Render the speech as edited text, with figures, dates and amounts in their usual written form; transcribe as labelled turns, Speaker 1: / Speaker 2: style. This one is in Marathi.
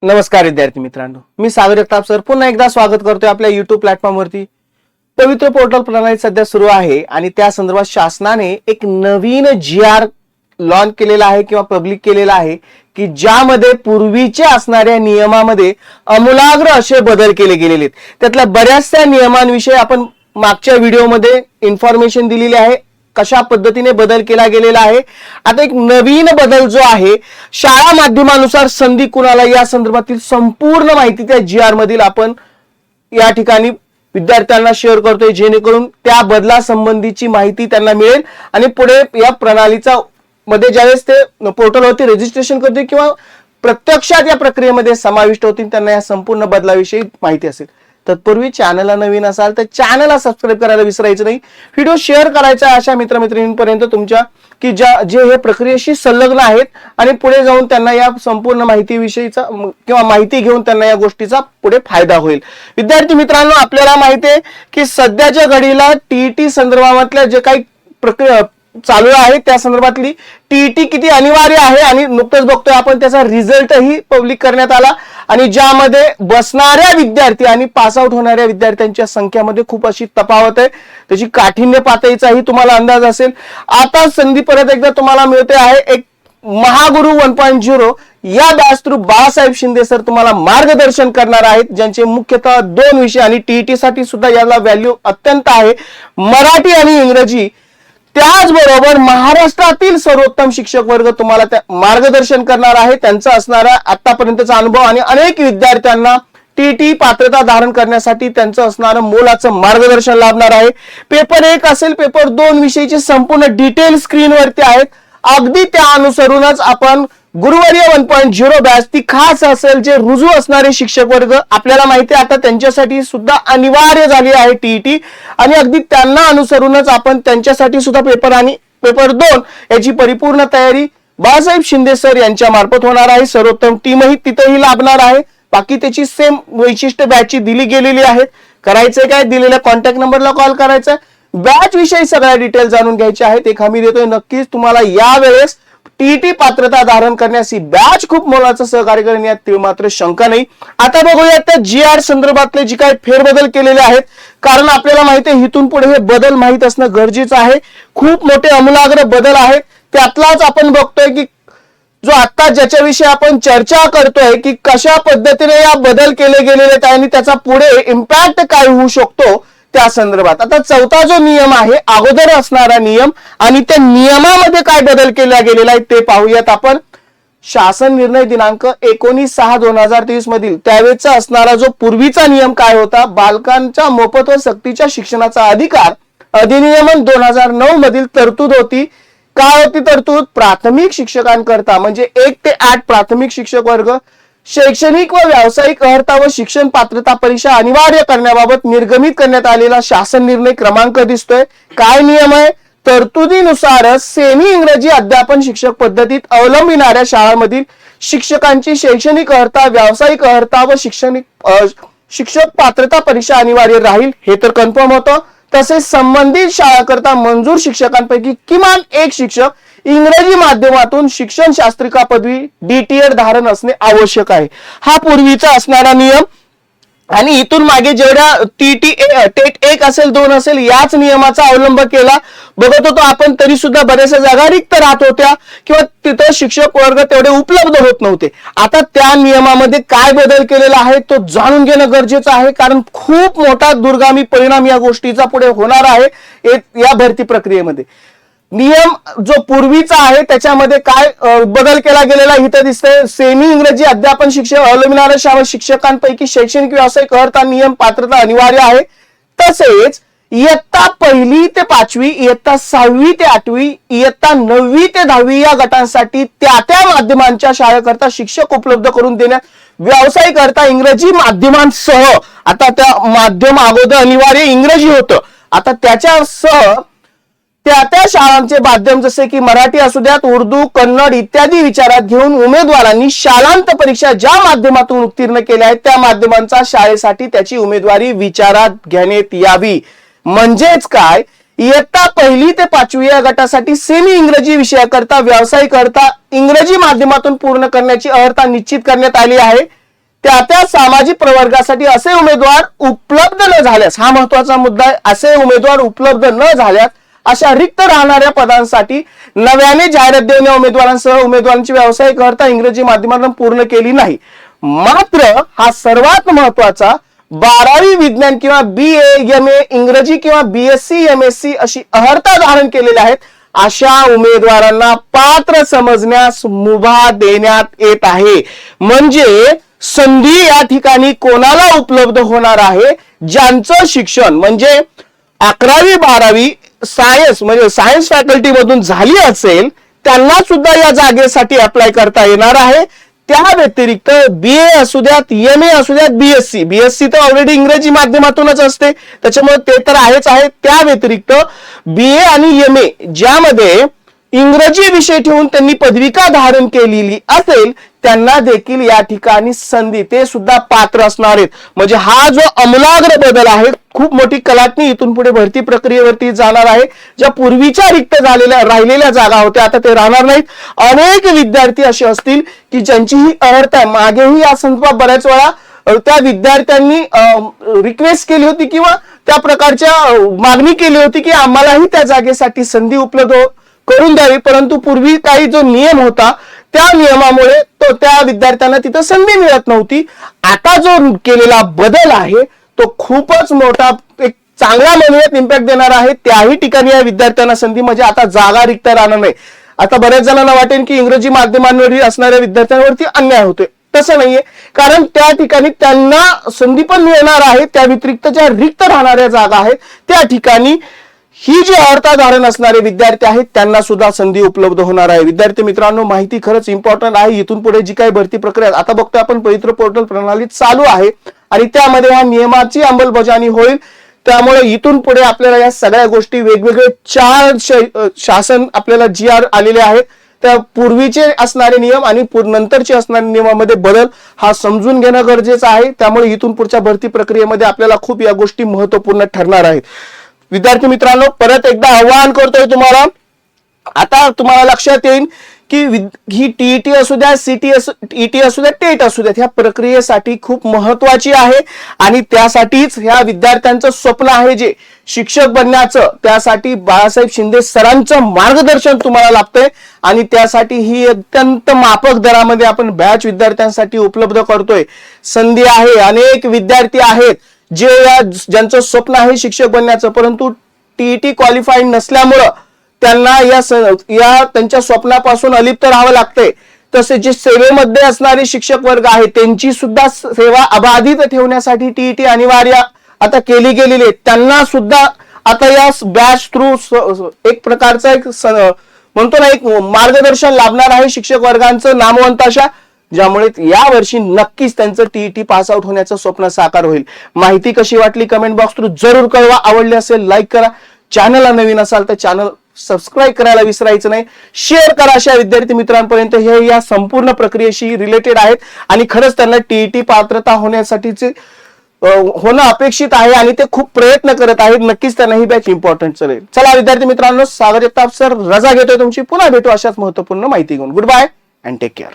Speaker 1: नमस्कार विद्यार्थी मित्रांनो, मी सागर जगताप सर पुन्हा एकदा स्वागत करतोय आपल्या YouTube प्लॅटफॉर्मवरती। पवित्र पोर्टल प्रणाली सध्या सुरू आहे आणि त्या संदर्भात शासनाने एक नवीन GR लॉन्च केलेला आहे किंवा पब्लिक केलेला आहे की ज्यामध्ये पूर्वीच्या असणाऱ्या नियमामध्ये आमूलाग्र असे बदल केले गेलेले आहेत। त्यातल्या बऱ्याचशा नियमांविषयी आपण मागच्या व्हिडिओमध्ये इन्फॉर्मेशन दिलेली आहे, कशा पद्धतीने बदल केला गेलेला आहे। आता एक नवीन बदल जो आहे, शाळा माध्यमानुसार संधी कुणाला या संदर्भातील संपूर्ण माहिती त्या GR मधील आपण या ठिकाणी विद्यार्थ्यांना शेअर करतोय, जेणेकरून त्या बदला संबंधीची माहिती त्यांना मिळेल आणि पुढे या प्रणालीचा मध्ये ज्यावेळेस ते पोर्टलवरती रजिस्ट्रेशन करतील किंवा प्रत्यक्षात या प्रक्रियेमध्ये समाविष्ट होतील त्यांना या संपूर्ण बदलाविषयी माहिती असेल। तत्पूर्वी चॅनलला नवीन असाल तर चॅनलला सबस्क्राईब करायला विसरायचं नाही, व्हिडिओ शेअर करायचा अशा मित्रमैत्रिणींपर्यंत तुमच्या की जे हे प्रक्रियेशी संलग्न आहेत आणि पुढे जाऊन त्यांना या संपूर्ण माहितीविषयीचा किंवा माहिती घेऊन त्यांना या गोष्टीचा पुढे फायदा होईल। विद्यार्थी मित्रांनो, आपल्याला माहिती आहे की सध्याच्या घडीला TET संदर्भातल्या जे काही प्रक्रिया चालू आहे त्या संदर्भातली TET किती अनिवार्य आहे आणि नुकतंच बघतोय आपण त्याचा रिझल्टही पब्लिक करण्यात आला आणि ज्यामध्ये बसणाऱ्या विद्यार्थी आणि पास आउट होणाऱ्या विद्यार्थ्यांच्या संख्येमध्ये खूप अशी तफावत आहे, त्याची काठिण्य पातळीचाही तुम्हाला अंदाज असेल। आता संधी परत एकदा तुम्हाला मिळते आहे, एक महागुरु 1.0 या batch through Balasaheb Shinde sir तुम्हाला मार्गदर्शन करणार आहेत, ज्यांचे मुख्यतः 2 विषय आणि TET साठी सुद्धा याला व्हॅल्यू अत्यंत आहे, मराठी आणि इंग्रजी। त्याचबरोबर महाराष्ट्रातील सर्वोत्तम शिक्षक वर्ग तुम्हाला मार्गदर्शन करणार आहे। त्यांचा असणारा आतापर्यंतचा अनुभव आणि अनेक विद्यार्थ्यांना TET पात्रता धारण करण्यासाठी त्यांचं असणारं मोलाचं मार्गदर्शन लाभणार आहे। पेपर 1 असेल, पेपर 2 विषयीचे संपूर्ण डिटेल स्क्रीनवरती आहेत। अगदी त्या अनुसरूनच आपण गुरुवर्य 1.0 बॅच ती खास असेल, जे रुजू असणारे शिक्षक वर्ग आपल्याला माहिती आहे आता त्यांच्यासाठी सुद्धा अनिवार्य झाली आहे TET आणि अगदी त्यांना अनुसरूनच आपण त्यांच्यासाठी सुद्धा पेपर आणि पेपर 2 याची परिपूर्ण तयारी बाळासाहेब शिंदे सर यांच्या मार्फत होणार आहे। सर्वोत्तम टीमही तिथेही लाभणार आहे। बाकी त्याची सेम वैशिष्ट्य बॅचची दिली गेलेली आहेत। करायचंय काय, दिलेल्या कॉन्टॅक्ट नंबरला कॉल करायचा, बॅच विषयी सगळ्या डिटेल जाणून घ्यायचे आहेत। एक हमी देतोय, नक्कीच तुम्हाला यावेळेस TET पात्रता धारण करण्यास ही बॅच खूप मोलाचं सहकार्य करेल, यात मात्र शंका नाही। आता बघूया त्या GR संदर्भातले जे काही फेरबदल केलेले आहेत, कारण आपल्याला माहिती आहे इथून पुढे हे बदल माहित असणं गरजेचं आहे। खूप मोठे आमूलाग्र बदल आहेत, त्यातलाच आपण बघतोय की जो आता ज्याच्याविषयी आपण चर्चा करतोय की कशा पद्धतीने या बदल केले गेलेले आहेत आणि त्याचा पुढे इम्पॅक्ट काय होऊ शकतो त्या संदर्भात। आता 4था जो नियम आहे, अगोदर असणारा नियम आणि त्या नियमामध्ये काय बदल केला गेलेला आहे ते पाहूयात आपण। शासन निर्णय दिनांक 19/6/2023 मधील त्यावेळेचा असणारा जो पूर्वीचा नियम काय होता, बालकांच्या मोफत व सक्तीच्या शिक्षणाचा अधिकार अधिनियमन 2009 मधील तरतूद होती। काय होती तरतूद? प्राथमिक शिक्षकांकरता म्हणजे 1 ते 8 प्राथमिक शिक्षक वर्ग शैक्षणिक व व्यावसायिक अर्हता व शिक्षण पात्रता परीक्षा अनिवार्य करण्याबाबत निर्गमित करण्यात आलेला शासन निर्णय क्रमांक दिसतोय। काय नियम आहे? तरतुदीनुसारच सेमी इंग्रजी अध्यापन शिक्षक पद्धतीत अवलंबिणाऱ्या शाळांमधील शिक्षकांची शैक्षणिक अर्हता, व्यावसायिक अर्हता व शिक्षक पात्रता परीक्षा अनिवार्य राहील, हे तर कन्फर्म होतं। तसेच संबंधित शाळाकरता मंजूर शिक्षकांपैकी किमान 1 शिक्षक इंग्रजी माध्यमातून शिक्षण शास्त्रिका पदवी DTED धारण असणे आवश्यक आहे। हा पूर्वीचा असणारा नियम आणि इथून मागे जेवढ्या टेट 1 असेल 2 असेल याच नियमाचा अवलंब केला बघत होतो आपण, तरी सुद्धा बऱ्याचशा जागा रिक्त राहत होत्या किंवा तिथं शिक्षक वर्ग तेवढे उपलब्ध होत नव्हते। आता त्या नियमामध्ये काय बदल केलेला आहे तो जाणून घेणं गरजेचं आहे, कारण खूप मोठा दुर्गामी परिणाम या गोष्टीचा पुढे होणार आहे या भरती प्रक्रियेमध्ये। नियम जो पूर्वीचा आहे त्याच्यामध्ये काय बदल केला गेलेला इथं दिसतंय। सेमी इंग्रजी अध्यापन शिक्षक अवलंबिणाऱ्या शाळा शिक्षकांपैकी शैक्षणिक व्यावसायिक अर्हता नियम पात्रता अनिवार्य आहे। तसेच इयत्ता 1ली ते 5वी, इयत्ता 6वी ते 8वी, इयत्ता 9वी ते 10वी या गटांसाठी त्या माध्यमांच्या शाळेकरता शिक्षक उपलब्ध करून देण्यात व्यावसायिक अर्हता इंग्रजी माध्यमांसह, आता त्या माध्यम अगोदर अनिवार्य इंग्रजी होतं, आता त्याच्यासह त्या शाळांचे माध्यम जसे की मराठी असू द्यात, उर्दू, कन्नड इत्यादी विचारात घेऊन उमेदवारांनी शालांत परीक्षा ज्या माध्यमातून उत्तीर्ण केल्या आहेत त्या माध्यमांचा शाळेसाठी त्याची उमेदवारी विचारात घेण्यात यावी। म्हणजेच काय, इयत्ता 1ली ते 5वी या गटासाठी सेमी इंग्रजी विषयाकरता व्यावसायिक अर्हता इंग्रजी माध्यमातून पूर्ण करण्याची अर्हता निश्चित करण्यात आली आहे। त्या सामाजिक प्रवर्गासाठी असे उमेदवार उपलब्ध न झाल्यास, हा महत्वाचा मुद्दा आहे, असे उमेदवार उपलब्ध न झाल्यास अशा रिक्त राहणाऱ्या पदांसाठी नव्याने जाहिरात देऊन उमेदवारांसह उमेदवारांची व्यावसायिक अर्हता इंग्रजी माध्यमातून पूर्ण केली नाही. मात्र हा सर्वात महत्वाचा, 12वी विज्ञान किंवा BA MA इंग्रजी किंवा BSc MSc अशी अर्हता धारण केलेल्या आहेत अशा उमेदवारांना पात्र समजण्यास मुभा देण्यात येत आहे. म्हणजे संधी या ठिकाणी कोणाला उपलब्ध होणार आहे, ज्यांचं शिक्षण म्हणजे 11वी 12वी सायन्स म्हणजे सायन्स फॅकल्टी मधून झाली असेल त्यांना सुद्धा या जागेसाठी अप्लाय करता येणार आहे. त्या व्यतिरिक्त BA असू द्यात, MA असू द्यात, BSc तर ऑलरेडी इंग्रजी माध्यमातूनच असते त्याच्यामुळे ते तर आहेच आहे. त्या व्यतिरिक्त BA आणि MA ज्यामध्ये इंग्रजी विषय ठेवून त्यांनी पदविका धारण केलेली असेल त्यांना देखील या ठिकाणी संधी, ते सुद्धा पात्र असणार आहेत. म्हणजे हा जो आमूलाग्र बदल आहे, खूप मोठी कलाटणी इथून पुढे भरती प्रक्रियेवरती जाणार आहे. ज्या पूर्वीच्या रिक्त झालेल्या राहिलेल्या जागा होत्या आता ते राहणार नाहीत. अनेक विद्यार्थी असे असतील की ज्यांची ही अर्हता आहे, मागेही या संदर्भात बऱ्याच वेळा त्या विद्यार्थ्यांनी रिक्वेस्ट केली होती किंवा त्या प्रकारच्या मागणी केली होती की आम्हालाही त्या जागेसाठी संधी उपलब्ध करून द्यावी, परंतु पूर्वी काही जो नियम होता त्या नियमामुळे तो त्या विद्यार्थ्यांना तिथं संधी मिळत नव्हती. आता जो केलेला बदल आहे तो खूपच मोठा, एक चांगला म्हणूयात इम्पॅक्ट देणार आहे. त्याही ठिकाणी या विद्यार्थ्यांना संधी, म्हणजे आता जागा रिक्त राहणार नाही. आता बऱ्याच जणांना वाटेल की इंग्रजी माध्यमांवरील असणाऱ्या विद्यार्थ्यांवरती अन्याय होतोय, तसं नाहीये. कारण त्या ठिकाणी त्यांना संधी पण मिळणार आहे. त्या व्यतिरिक्त ज्या रिक्त राहणाऱ्या जागा आहेत त्या ठिकाणी ही जी अर्हता धारण असणारे विद्यार्थी आहेत त्यांना सुद्धा संधी उपलब्ध होणार आहे. विद्यार्थी मित्रांनो, माहिती खरंच इम्पॉर्टंट आहे. इथून पुढे जी काही भरती प्रक्रिया आता बघतोय आपण, पवित्र पोर्टल प्रणाली चालू आहे आणि त्यामध्ये ह्या नियमाची अंमलबजावणी होईल. त्यामुळे इथून पुढे आपल्याला या सगळ्या गोष्टी, वेगवेगळे 4 शासन आपल्याला GR आलेले आहेत, त्या पूर्वीचे असणारे नियम आणि नंतरचे असणारे नियमामध्ये बदल हा समजून घेणं गरजेचं आहे. त्यामुळे इथून पुढच्या भरती प्रक्रियेमध्ये आपल्याला खूप या गोष्टी महत्वपूर्ण ठरणार आहेत. विद्यार्थी मित्रांनो, परत एकदा आवाहन करतोय तुम्हाला, आता तुम्हाला लक्षात येईल की ही TET असू द्या, ET असू द्या, टेट असू द्या, ह्या प्रक्रियेसाठी खूप महत्वाची आहे आणि त्यासाठीच ह्या विद्यार्थ्यांचं स्वप्न आहे जे शिक्षक बनण्याचं, त्यासाठी बाळासाहेब शिंदे सरांचं मार्गदर्शन तुम्हाला लाभतंय आणि त्यासाठी ही अत्यंत माफक दरामध्ये आपण बॅच विद्यार्थ्यांसाठी उपलब्ध करतोय. संधी आहे, अनेक विद्यार्थी आहेत जे ज्यांचं स्वप्न आहे शिक्षक बनण्याचं, परंतु TET क्वालिफाईड नसल्यामुळं त्यांना या त्यांच्या स्वप्नापासून अलिप्त राहावं लागतंय. तसे जे सेवेमध्ये असणारे शिक्षक वर्ग आहे त्यांची सुद्धा सेवा अबाधित ठेवण्यासाठी TET अनिवार्य आता केली गेलेली आहे. त्यांना सुद्धा आता या बॅच थ्रू एक प्रकारचा एक म्हणतो ना, एक मार्गदर्शन लाभणार आहे शिक्षक वर्गांचं नामवंत अशा, ज्यामुळे या वर्षी नक्कीच त्यांचं TET पास आउट होण्याचं स्वप्न साकार होईल. माहिती कशी वाटली कमेंट बॉक्स थ्रू जरूर कळवा. आवडली असेल लाईक करा, चॅनलला नवीन असाल तर चॅनल सबस्क्राईब करायला विसरायचं नाही. शेअर करा अशा विद्यार्थी मित्रांपर्यंत हे या संपूर्ण प्रक्रियेशी रिलेटेड आहेत आणि खरंच त्यांना TET पात्रता होण्यासाठीचे होणं अपेक्षित आहे आणि ते खूप प्रयत्न करत आहेत. नक्कीच त्यांना ही बॅच इम्पॉर्टंट ठरेल. चला विद्यार्थी मित्रांनो, सागर जगताप सर रजा घेतोय तुमची. पुन्हा भेटू अशाच महत्वपूर्ण माहिती घेऊन. Goodbye and take care.